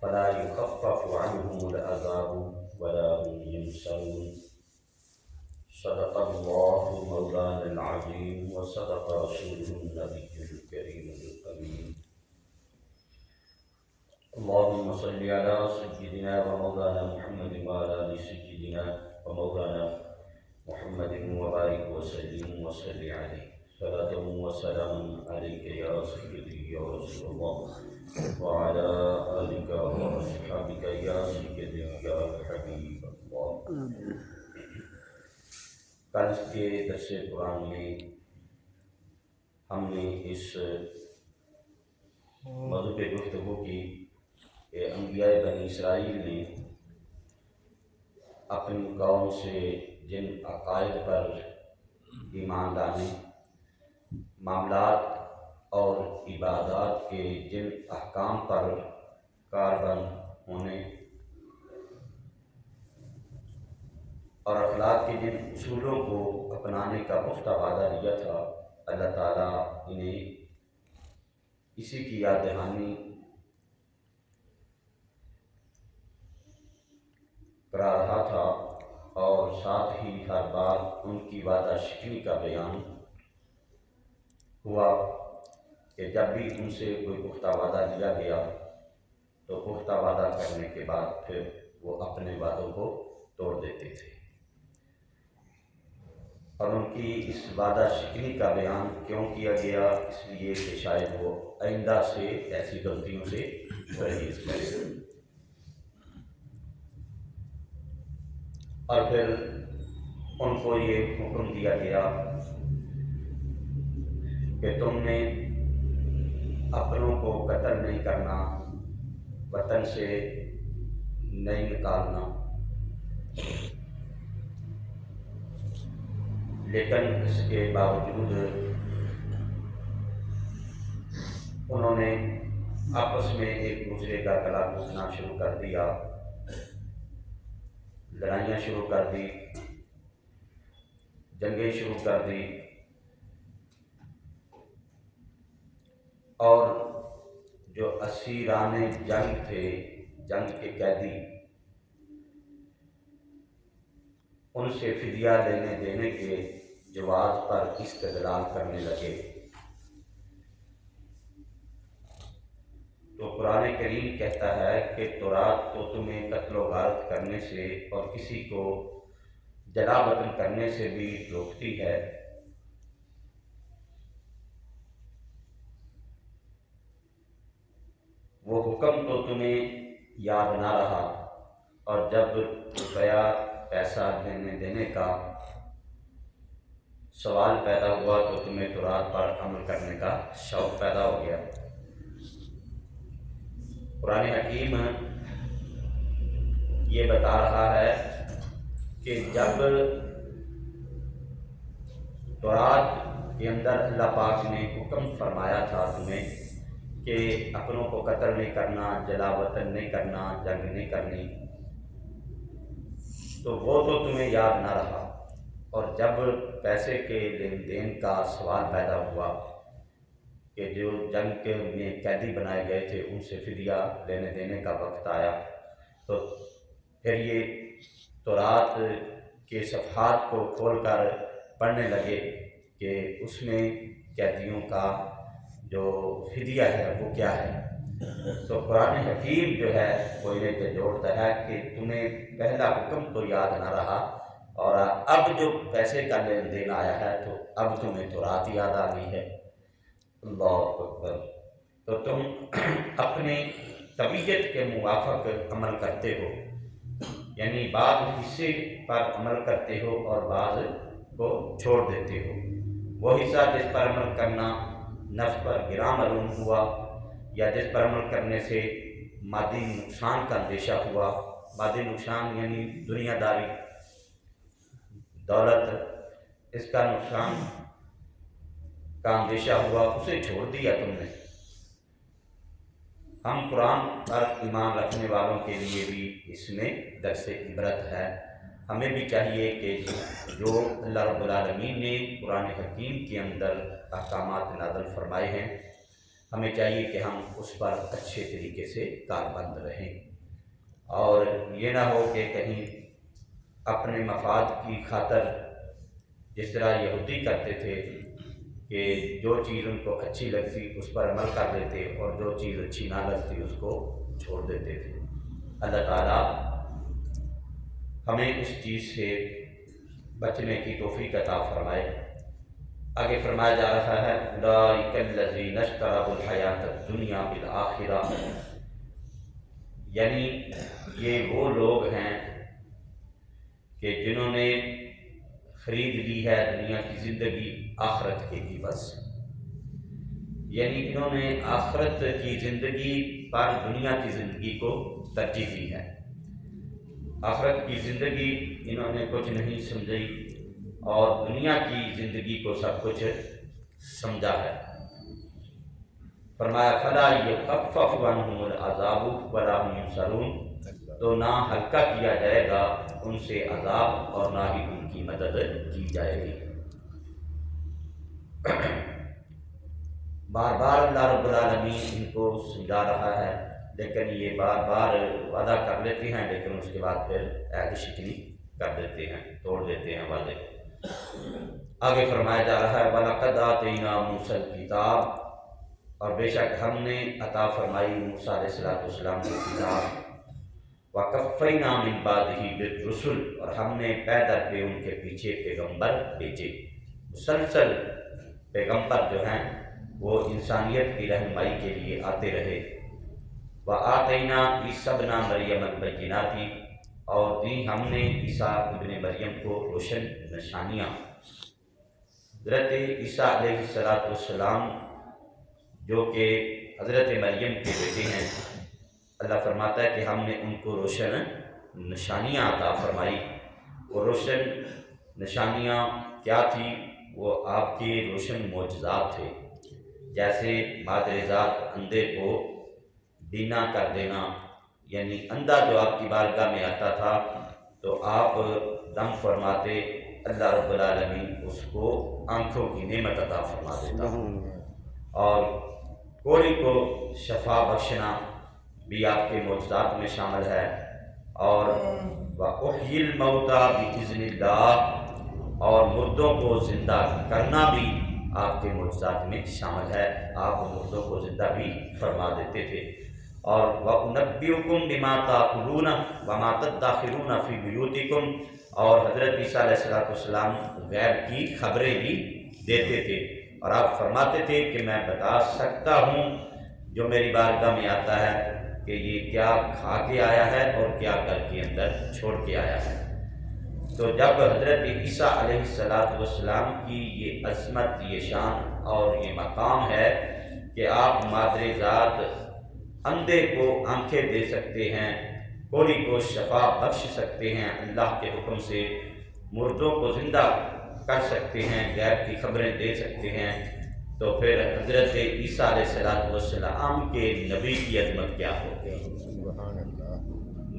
فلا يخفف عنهم العذاب ولا هم ينصرون. صدق الله مولانا العظيم وصدق رسوله النبي الكريم الأمين. اللهم صل على سيدنا ومولانا محمد وعلى آل سيدنا ومولانا محمد وبارك وسلم وصل عليه. صلاة وسلام عليك يا سيدي يا رسول الله وعلى آلك وأصحابك يا سيدي يا حبيب الله. کل کے درس قرآن میں ہم نے اس موضوع پہ گفتگو کی کہ انبیاء بنی اسرائیل نے اپنی قوم سے جن عقائد پر ایمان لانے، معاملات اور عبادات کے جن احکام پر کاربند ہونے اور اخلاق کے جن اصولوں کو اپنانے کا پختہ وعدہ لیا تھا، اللہ تعالیٰ انہیں اسی کی یاد دہانی کرا رہا تھا، اور ساتھ ہی ہر بار ان کی وعدہ شکنی کا بیان ہوا کہ جب بھی ان سے کوئی پختہ وعدہ لیا گیا تو پختہ وعدہ کرنے کے بعد پھر وہ اپنے وعدوں کو توڑ دیتے تھے. اور ان کی اس وعدہ شکنی کا بیان کیوں کیا گیا؟ اس لیے کہ شاید وہ آئندہ سے ایسی غلطیوں سے پرہیز کرے. اور پھر ان کو یہ حکم دیا گیا کہ تم نے اپنوں کو قتل نہیں کرنا، وطن سے نہیں نکالنا، لیکن اس کے باوجود انہوں نے آپس میں ایک دوسرے کا گلا گھونٹنا شروع کر دیا، لڑائیاں شروع کر دی، جنگیں شروع کر دی، اور جو اسیران جنگ تھے، جنگ کے قیدی، ان سے فدیہ لینے دینے کے جواز پر استدلال کرنے لگے. تو قرآن کریم کہتا ہے کہ تورات تو تمہیں قتل و غارت کرنے سے اور کسی کو جلا وطن کرنے سے بھی روکتی ہے، وہ حکم تو تمہیں یاد نہ رہا، اور جب روپیہ پیسہ لینے دینے کا سوال پیدا ہوا تو تمہیں تورات پر عمل کرنے کا شوق پیدا ہو گیا. قرآن حکیم یہ بتا رہا ہے کہ جب تورات کے اندر اللہ پاک نے حکم فرمایا تھا تمہیں کہ اپنوں کو قتل نہیں کرنا، جلا وطن نہیں کرنا، جنگ نہیں کرنی، تو وہ تو تمہیں یاد نہ رہا. اور جب پیسے کے لین دین کا سوال پیدا ہوا کہ جو جنگ میں قیدی بنائے گئے تھے ان سے فدیہ لینے دینے کا وقت آیا، تو پھر یہ تورات کے صفحات کو کھول کر پڑھنے لگے کہ اس میں قیدیوں کا جو فدیہ ہے وہ کیا ہے. تو قرآن حکیم جو ہے وہ یہ جوڑتا ہے کہ تمہیں پہلا حکم تو یاد نہ رہا، اور اب جو پیسے کا لین دین آیا ہے تو اب تمہیں تورات یاد آ گئی ہے. اللہ اکبر. تو تم اپنی طبیعت کے موافق عمل کرتے ہو، یعنی بعض حصے پر عمل کرتے ہو اور بعض کو چھوڑ دیتے ہو. وہ حصہ جس پر عمل کرنا نفس پر گراں معلوم ہوا، یا جس پر عمل کرنے سے مادی نقصان کا اندیشہ ہوا، مادی نقصان یعنی دنیا داری، دولت، اس کا نقصان کا اندیشہ ہوا، اسے چھوڑ دیا تم نے. ہم قرآن پر ایمان رکھنے والوں کے لیے بھی اس میں درس عبرت ہے. ہمیں بھی چاہیے کہ جو اللہ رب العالمین نے قرآن حکیم کے اندر احکامات نازل فرمائے ہیں ہمیں چاہیے کہ ہم اس پر اچھے طریقے سے کاربند رہیں، اور یہ نہ ہو کہ کہیں اپنے مفاد کی خاطر جس طرح یہودی کرتے تھے کہ جو چیز ان کو اچھی لگتی اس پر عمل کر لیتے اور جو چیز اچھی نہ لگتی اس کو چھوڑ دیتے تھے۔ اللہ تعالیٰ ہمیں اس چیز سے بچنے کی توفیق عطا فرمائے۔ آگے فرمایا جا رہا ہے اولئک الذین اشتروا الحیاۃ الدنیا بالآخرہ، یعنی یہ وہ لوگ ہیں کہ جنہوں نے خرید لی ہے دنیا کی زندگی آخرت کے عوض، یعنی انہوں نے آخرت کی زندگی پر دنیا کی زندگی کو ترجیح دی ہے۔ آخرت کی زندگی انہوں نے کچھ نہیں سمجھی اور دنیا کی زندگی کو سب کچھ سمجھا ہے۔ فرمایا فلا یخفف عنہم العذاب ولا هم ینصرون، تو نہ ہلکا کیا جائے گا ان سے عذاب اور نہ ہی ان کی مدد کی جائے گی۔ بار بار اللہ رب العالمین ان کو سمجھا رہا ہے، لیکن یہ بار بار وعدہ کر لیتے ہیں لیکن اس کے بعد پھر عہد شکنی کر دیتے ہیں، توڑ دیتے ہیں وعدے کو۔ آگے فرمایا جا رہا ہے وَلَقَدْ آتَيْنَا مُوسَى الْكِتَابَ، اور بے شک ہم نے عطا فرمائی موسیٰ علیہ السلام کی کتاب، وَقَفَّيْنَا مِن بَعْدِهِ بِالرُّسُلِ، اور ہم نے پیدر پہ ان کے پیچھے پیغمبر بھیجے۔ مسلسل پیغمبر جو ہیں وہ انسانیت کی رہنمائی کے لیے آتے رہے۔ وَآتَيْنَا عِیسیٰ ابْنَ مَرْیَمَ الْبَیِّنَاتِ، اور دی ہم نے عیسیٰ ابن مریم کو روشن نشانیاں۔ حضرت عیسیٰ علیہ السلام جو کہ حضرت مریم کے بیٹے ہیں، اللہ فرماتا ہے کہ ہم نے ان کو روشن نشانیاں عطا فرمائی۔ وہ روشن نشانیاں کیا تھی؟ وہ آپ کے روشن معجزات تھے، جیسے مادرزاد اندھے کو بینا کر دینا، یعنی اندھا جو آپ کی بارگاہ میں آتا تھا تو آپ دم فرماتے، اللہ رب العالمین اس کو آنکھوں کی نعمت عطا فرما دیتا، اور کوڑی کو شفا بخشنا بھی آپ کے معجزات میں شامل ہے، اور وَأُحْيِي الْمَوْتَى بِإِذْنِ اللَّهِ، اور مردوں کو زندہ کرنا بھی آپ کے معجزات میں شامل ہے، آپ مردوں کو زندہ بھی فرما دیتے تھے۔ اور وَأُنَبِّئُكُم بِمَا تَأْكُلُونَ وَمَا تَدَّخِرُونَ فِي بُيُوتِكُمْ، اور حضرت عیسیٰ علیہ السلام غیب کی خبریں بھی دیتے تھے، اور آپ فرماتے تھے کہ میں بتا سکتا ہوں جو میری بارگاہ میں آتا ہے کہ یہ کیا کھا کے آیا ہے اور کیا گھر کے اندر چھوڑ کے آیا ہے۔ تو جب حضرت عیسیٰ علیہ السلام کی یہ عظمت، یہ شان اور یہ مقام ہے کہ آپ مادرزاد اندھے کو آنکھیں دے سکتے ہیں، کوڑی کو شفا بخش سکتے ہیں اللہ کے حکم سے، مردوں کو زندہ کر سکتے ہیں، غیب کی خبریں دے سکتے ہیں، تو پھر حضرت عیسیٰ علیہ السلام کے نبی کی عظمت کیا ہوگی؟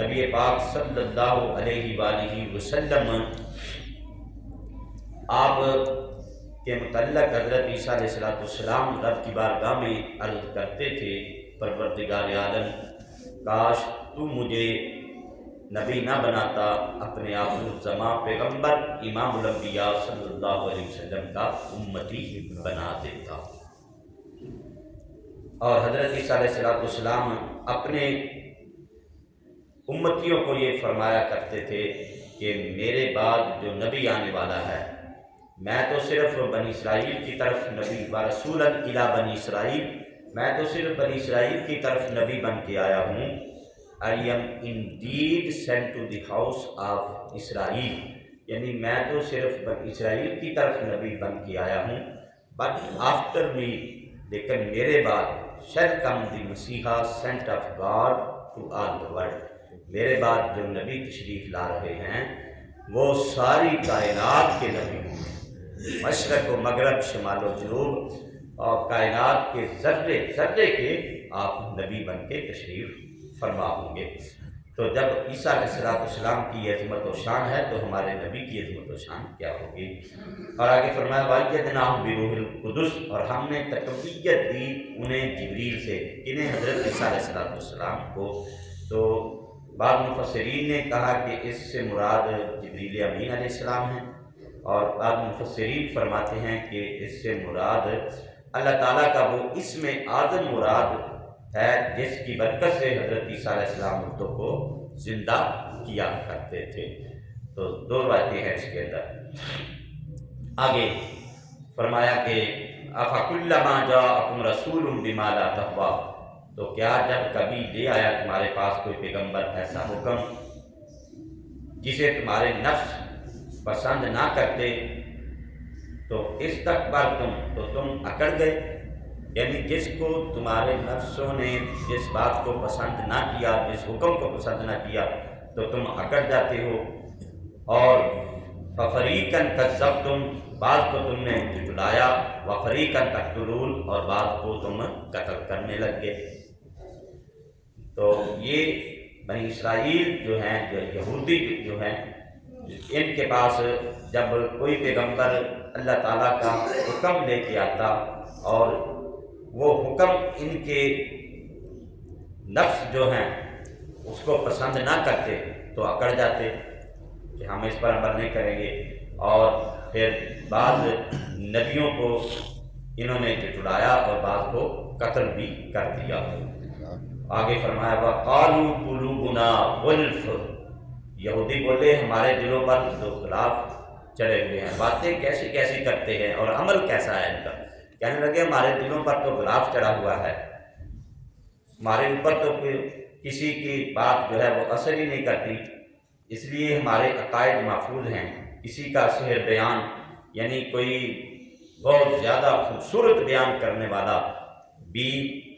نبی پاک صلی اللہ علیہ وآلہ وسلم آپ کے متعلق حضرت عیسیٰ علیہ السلام رب کی بارگاہ میں عرض کرتے تھے پروردگار عالم، کاش تو مجھے نبی نہ بناتا، اپنے آپ الزما پیغمبر امام الانبیاء صلی اللہ علیہ وسلم کا امتی بنا دیتا۔ اور حضرت عیسیٰ علیہ السلام اپنے امتیوں کو یہ فرمایا کرتے تھے کہ میرے بعد جو نبی آنے والا ہے، میں تو صرف بنی اسرائیل کی طرف نبی ورسولا الی بنی اسرائیل، میں تو صرف بنی اسرائیل کی طرف نبی بن کے آیا ہوں۔ I am indeed sent to the house of Israel، یعنی میں تو صرف بنی اسرائیل کی طرف نبی بن کے آیا ہوں، but after me، لیکن میرے بعد shall come the Messiah sent of God to all the world، میرے بعد جو نبی تشریف لا رہے ہیں وہ ساری کائنات کے نبی ہوں گے، مشرق و مغرب، شمال و جنوب، اور کائنات کے ذرے ذرے کے آپ نبی بن کے تشریف فرما ہوں گے۔ تو جب عیسیٰ علیہ السلام کی یہ عظمت و شان ہے تو ہمارے نبی کی عظمت و شان کیا ہوگی؟ اور آگے فرمایا وَأَيَّدْنَاهُ بِرُوحِ الْقُدُسِ، اور ہم نے تقویت دی انہیں جبریل سے، انہیں حضرت عیسیٰ علیہ السلام کو۔ تو بعض مفسرین نے کہا کہ اس سے مراد جبریل امین علیہ السلام ہیں، اور بعض مفسرین فرماتے ہیں کہ اس سے مراد اللہ تعالیٰ کا وہ اسم اعظم مراد ہے جس کی برکت سے حضرت عیسیٰ علیہ السلام مردوں کو زندہ کیا کرتے تھے۔ تو دو باتیں ہیں اس کے اندر۔ آگے فرمایا کہ أَفَكُلَّمَا جَاءَكُمْ رَسُولٌ بِمَا لَا تَهْوَىٰ، تو کیا جب کبھی لے آیا تمہارے پاس کوئی پیغمبر ایسا حکم جسے تمہارے نفس پسند نہ کرتے، تو استکبرتم، تو تم اکڑ گئے، یعنی جس کو تمہارے نفسوں نے جس بات کو پسند نہ کیا، جس حکم کو پسند نہ کیا، تو تم اکڑ جاتے ہو۔ اور فَفَرِيقًا كَذَّبْتُمْ، بعض کو تم نے جھٹلایا، وَفَرِيقًا تَقْتُلُونَ، اور بعض کو تم قتل کرنے لگ گئے۔ تو یہ بنی اسرائیل جو ہیں، جو یہودی جو ہیں، ان کے پاس جب کوئی پیغمبر اللہ تعالیٰ کا حکم لے کے آتا اور وہ حکم ان کے نفس جو ہیں اس کو پسند نہ کرتے تو اکڑ جاتے کہ ہم اس پر عمل نہیں کریں گے، اور پھر بعض نبیوں کو انہوں نے جھٹلایا اور بعض کو قتل بھی کر دیا۔ آگے فرمایا وَقَالُوا قُلُوبُنَا غُلْفٌ، یہودی بولے ہمارے دلوں پر تو غلاف چڑھے ہوئے ہیں، باتیں کیسی کیسی کرتے ہیں اور عمل کیسا ہے ان کا۔ کہنے لگے ہمارے دلوں پر تو غلاف چڑھا ہوا ہے، ہمارے اوپر تو کسی کی بات جو ہے وہ اثر ہی نہیں کرتی، اس لیے ہمارے عقائد محفوظ ہیں۔ کسی کا سحر بیان، یعنی کوئی بہت زیادہ خوبصورت بیان کرنے والا بھی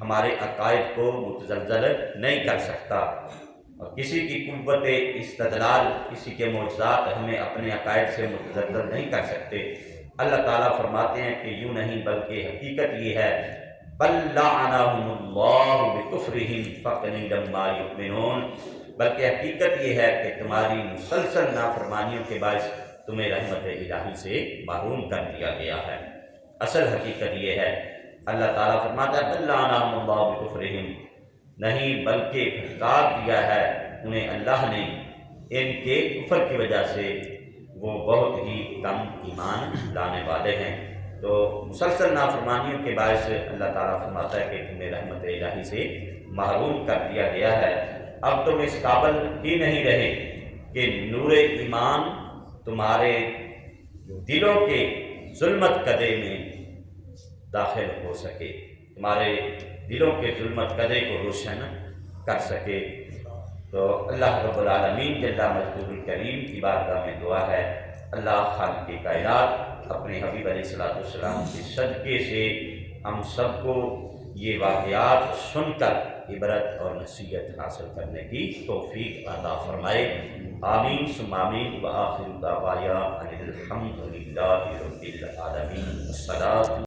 ہمارے عقائد کو متزلزل نہیں کر سکتا، اور کسی کی قوت استدلال، کسی کے معجزات ہمیں اپنے عقائد سے متزلزل نہیں کر سکتے۔ اللہ تعالیٰ فرماتے ہیں کہ یوں نہیں بلکہ حقیقت یہ ہے بَلْ لَعَنَهُمُ اللَّهُ بِكُفْرِهِمْ فَقَلِيلًا مَا يُؤْمِنُونَ، بلکہ حقیقت یہ ہے کہ تمہاری مسلسل نافرمانیوں کے باعث تمہیں رحمت الہی سے محروم کر دیا گیا ہے۔ اصل حقیقت یہ ہے، اللہ تعالیٰ فرماتا ہے بَلْ لَعَنَهُمُ اللَّهُ بِكُفْرِهِمْ، نہیں بلکہ پھٹکار دیا ہے انہیں اللہ نے ان کے کفر کی وجہ سے، وہ بہت ہی کم ایمان لانے والے ہیں۔ تو مسلسل نافرمانیوں کے باعث اللہ تعالیٰ فرماتا ہے کہ تمہیں رحمت الہی سے محروم کر دیا گیا ہے، اب تم اس قابل ہی نہیں رہے کہ نور ایمان تمہارے دلوں کے ظلمت کدے میں داخل ہو سکے، تمہارے دلوں کے ظلمت کدے کو روشن کر سکے۔ تو اللہ رب العالمین جل مجدہ الکریم کی بارگاہ میں دعا ہے، اللہ خالق کائنات اپنے حبیب علیہ السلام کے صدقے سے ہم سب کو یہ واقعات سن کر عبرت اور نصیحت حاصل کرنے کی توفیق عطا فرمائے، آمین ثم آمین، وآخر دعوانا ان الحمد للہ رب العالمین۔ الصلاۃ